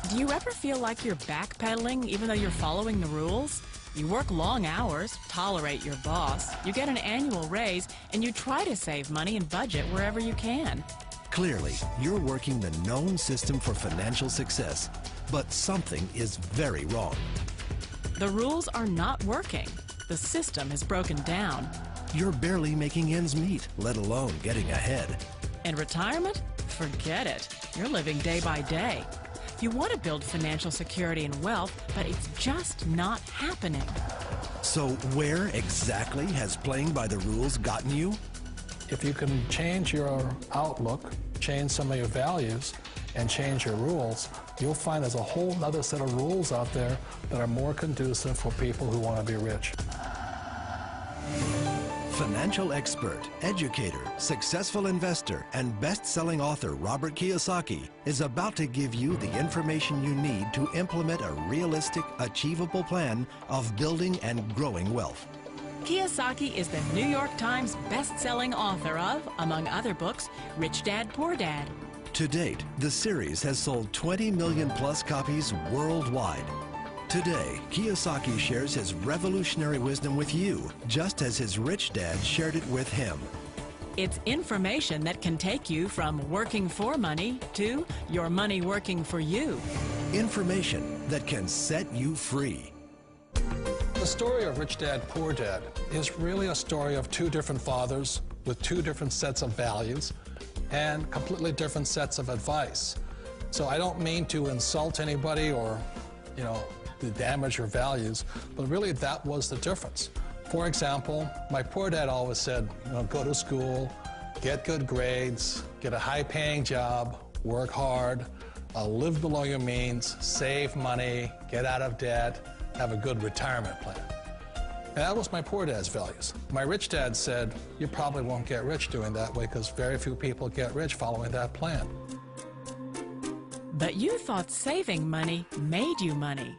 Do you ever feel like you're backpedaling even though you're following the rules? You work long hours, tolerate your boss, you get an annual raise, and you try to save money and budget wherever you can. Clearly, you're working the known system for financial success, but something is very wrong. The rules are not working. The system is broken down. You're barely making ends meet, let alone getting ahead. And retirement? Forget it. You're living day by day. You want to build financial security and wealth, but it's just not happening. So where exactly has playing by the rules gotten you? If you can change your outlook, change some of your values, and change your rules, you'll find there's a whole other set of rules out there that are more conducive for people who want to be rich. Financial expert, educator, successful investor, and best-selling author Robert Kiyosaki is about to give you the information you need to implement a realistic, achievable plan of building and growing wealth. Kiyosaki is the New York Times best-selling author of, among other books, Rich Dad, Poor Dad. To date, the series has sold 20 million plus copies worldwide. Today, Kiyosaki shares his revolutionary wisdom with you, just as his rich dad shared it with him. It's information that can take you from working for money to your money working for you. Information that can set you free. The story of Rich Dad, Poor Dad is really a story of two different fathers with two different sets of values and completely different sets of advice. So I don't mean to insult anybody or, to damage your values, but really that was the difference. For example, my poor dad always said, go to school, get good grades, get a high-paying job, work hard, live below your means, save money, get out of debt, have a good retirement plan. And that was my poor dad's values. My rich dad said, you probably won't get rich doing that way because very few people get rich following that plan. But you thought saving money made you money.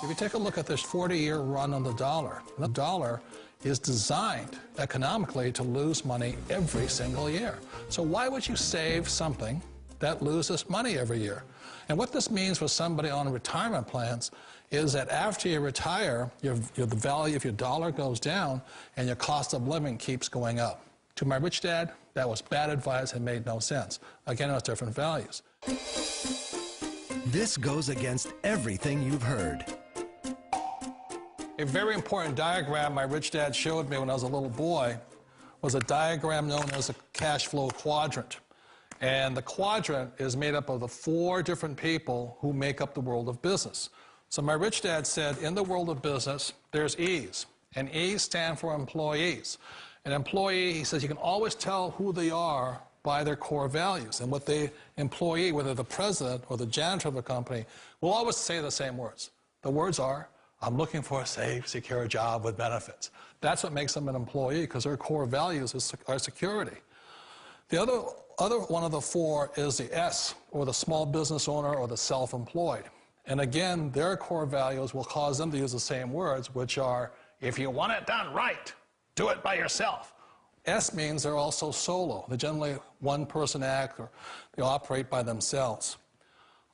If you take a look at this 40-year run on the dollar is designed economically to lose money every single year. So why would you save something that loses money every year? And what this means for somebody on retirement plans is that after you retire, the value of your dollar goes down and your cost of living keeps going up. To my rich dad, that was bad advice and made no sense. Again, it was different values. This goes against everything you've heard. A very important diagram my rich dad showed me when I was a little boy was a diagram known as a cash flow quadrant. And the quadrant is made up of the 4 different people who make up the world of business. So my rich dad said, in the world of business, there's E's. And E's stand for employees. An employee, he says, you can always tell who they are by their core values. And what the employee, whether the president or the janitor of the company, will always say the same words. The words are, I'm looking for a safe, secure job with benefits. That's what makes them an employee, because their core values are security. The other one of the 4 is the S, or the small business owner or the self-employed. And again, their core values will cause them to use the same words, which are, if you want it done right, do it by yourself. S means they're also solo. They're generally one-person act, or they operate by themselves.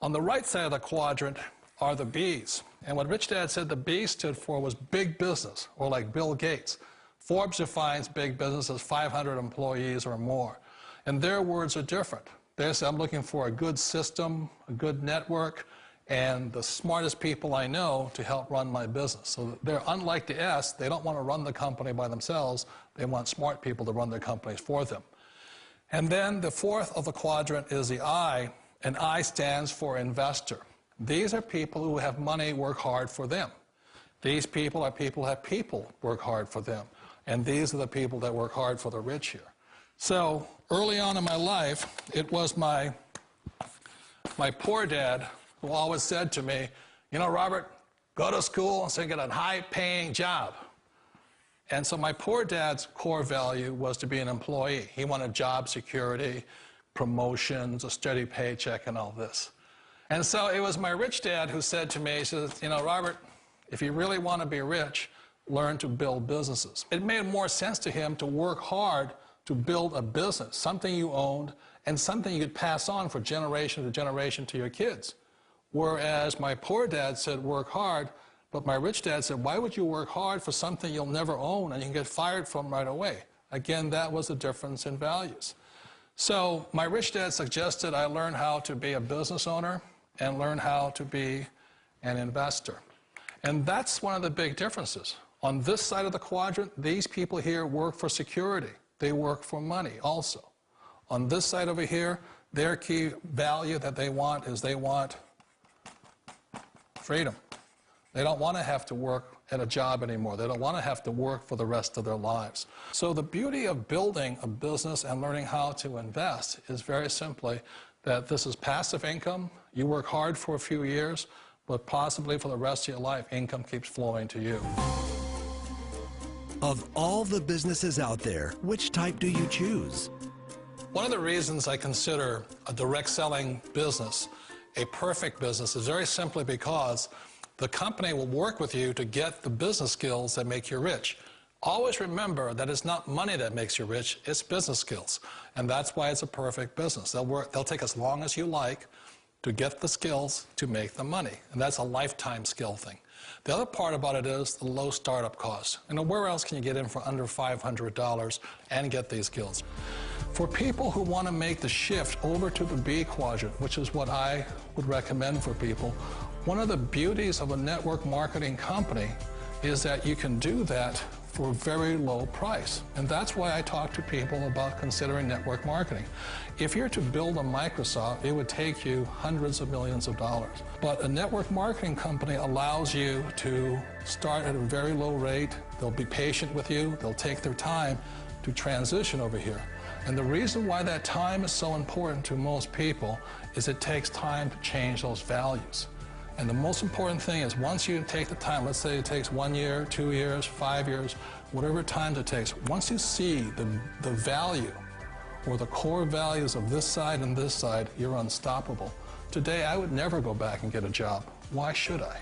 On the right side of the quadrant are the B's. And what Rich Dad said the B stood for was big business, or like Bill Gates. Forbes defines big business as 500 employees or more. And their words are different. They say, I'm looking for a good system, a good network, and the smartest people I know to help run my business. So they're unlike the S. They don't want to run the company by themselves. They want smart people to run their companies for them. And then the 4th of the quadrant is the I, and I stands for investor. These are people who have money work hard for them. These people are people who have people work hard for them. And these are the people that work hard for the rich here. So early on in my life, it was my poor dad who always said to me, Robert, go to school and so get a high-paying job. And so my poor dad's core value was to be an employee. He wanted job security, promotions, a steady paycheck, and all this. And so it was my rich dad who said to me, he says, Robert, if you really want to be rich, learn to build businesses. It made more sense to him to work hard to build a business, something you owned, and something you could pass on for generation to generation to your kids. Whereas my poor dad said, work hard, but my rich dad said, why would you work hard for something you'll never own and you can get fired from right away? Again, that was a difference in values. So my rich dad suggested I learn how to be a business owner and learn how to be an investor. And that's one of the big differences. On this side of the quadrant, these people here work for security. They work for money also. On this side over here, their key value that they want is they want freedom. They don't want to have to work at a job anymore. They don't want to have to work for the rest of their lives. So the beauty of building a business and learning how to invest is very simply that this is passive income. You work hard for a few years, but possibly for the rest of your life, income keeps flowing to you. Of all the businesses out there, which type do you choose? One of the reasons I consider a direct selling business a perfect business is very simply because the company will work with you to get the business skills that make you rich. Always remember that it's not money that makes you rich, it's business skills. And that's why it's a perfect business. They'll take as long as you like to get the skills to make the money. And that's a lifetime skill thing. The other part about it is the low startup cost. And where else can you get in for under $500 and get these skills? For people who want to make the shift over to the B quadrant, which is what I would recommend for people, one of the beauties of a network marketing company is that you can do that for a very low price. And that's why I talk to people about considering network marketing. If you're to build a Microsoft, it would take you hundreds of millions of dollars. But a network marketing company allows you to start at a very low rate. They'll be patient with you. They'll take their time to transition over here. And the reason why that time is so important to most people is it takes time to change those values. And the most important thing is once you take the time, let's say it takes 1 year, 2 years, 5 years, whatever time it takes, once you see the value or the core values of this side and this side, you're unstoppable. Today, I would never go back and get a job. Why should I?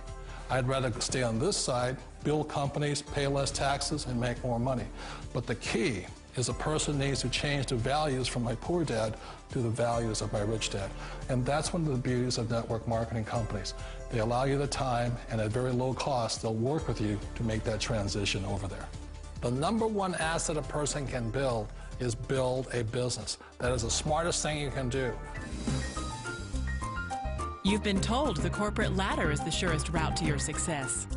I'd rather stay on this side, build companies, pay less taxes, and make more money. But the key is a person needs to change the values from my poor dad to the values of my rich dad. And that's one of the beauties of network marketing companies. They allow you the time, and at very low cost, they'll work with you to make that transition over there. The number one asset a person can build is build a business. That is the smartest thing you can do. You've been told the corporate ladder is the surest route to your success.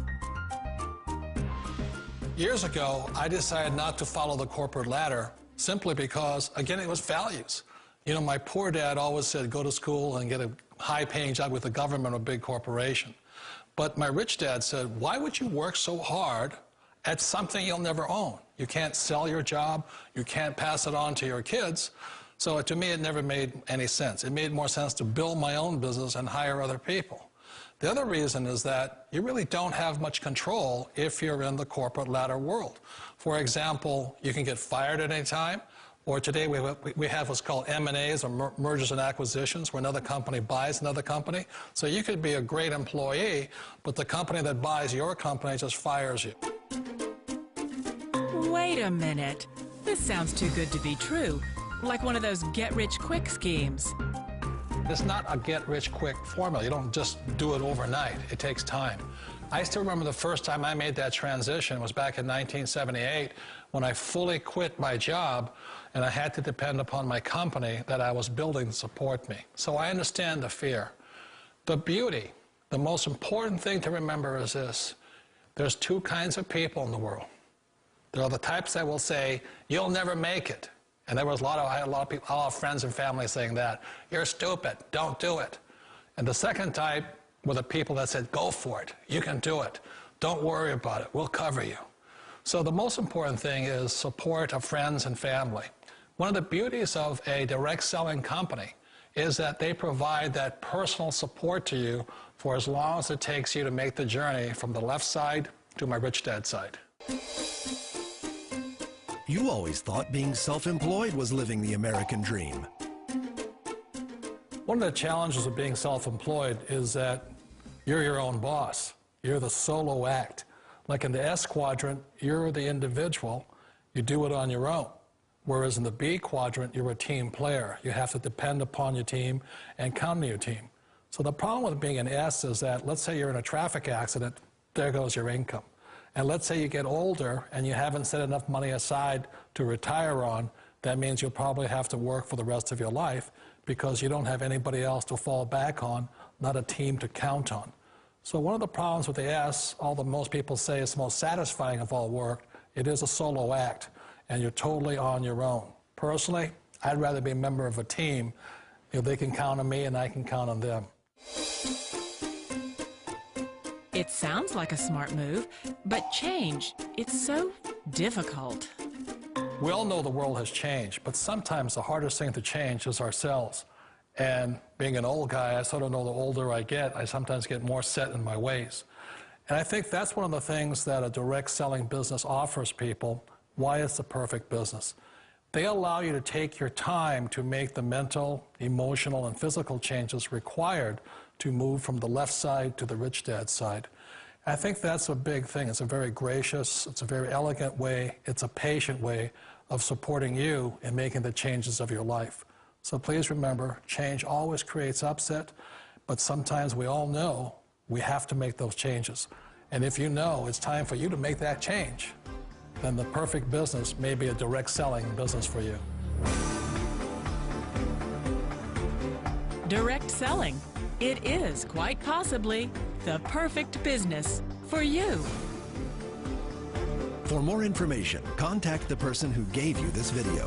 Years ago, I decided not to follow the corporate ladder simply because, again, it was values. You know, my poor dad always said, go to school and get a high-paying job with the government or a big corporation. But my rich dad said, why would you work so hard at something you'll never own? You can't sell your job. You can't pass it on to your kids. So to me, it never made any sense. It made more sense to build my own business and hire other people. The other reason is that you really don't have much control if you're in the corporate ladder world. For example, you can get fired at any time, or today we have what's called M&As, or mergers and acquisitions, where another company buys another company. So you could be a great employee, but the company that buys your company just fires you. Wait a minute. This sounds too good to be true. Like one of those get-rich-quick schemes. It's not a get-rich-quick formula. You don't just do it overnight. It takes time. I still remember the first time I made that transition was back in 1978 when I fully quit my job and I had to depend upon my company that I was building to support me. So I understand the fear. The beauty, the most important thing to remember is this. There's two kinds of people in the world. There are the types that will say, you'll never make it. And there was I had a lot of people, a lot of friends and family saying that. You're stupid, don't do it. And the second type were the people that said, go for it, you can do it. Don't worry about it, we'll cover you. So the most important thing is support of friends and family. One of the beauties of a direct selling company is that they provide that personal support to you for as long as it takes you to make the journey from the left side to my rich dad side. You always thought being self-employed was living the American dream. One of the challenges of being self-employed is that you're your own boss. You're the solo act. Like in the S quadrant, you're the individual. You do it on your own. Whereas in the B quadrant, you're a team player. You have to depend upon your team and count on your team. So the problem with being an S is that, let's say you're in a traffic accident, there goes your income. And let's say you get older and you haven't set enough money aside to retire on, that means you'll probably have to work for the rest of your life because you don't have anybody else to fall back on, not a team to count on. So one of the problems with the S, although most people say it's the most satisfying of all work, it is a solo act, and you're totally on your own. Personally, I'd rather be a member of a team. You know, they can count on me and I can count on them. It sounds like a smart move, but change, it's so difficult. We all know the world has changed, but sometimes the hardest thing to change is ourselves. And being an old guy, I sort of know the older I get, I sometimes get more set in my ways. And I think that's one of the things that a direct selling business offers people, why it's the perfect business. They allow you to take your time to make the mental, emotional, and physical changes required to move from the left side to the rich dad side. I think that's a big thing. It's a very gracious, it's a very elegant way, it's a patient way of supporting you in making the changes of your life. So please remember, change always creates upset, but sometimes we all know we have to make those changes. And if you know it's time for you to make that change, then the perfect business may be a direct selling business for you. Direct selling. It is quite possibly the perfect business for you. For more information, contact the person who gave you this video.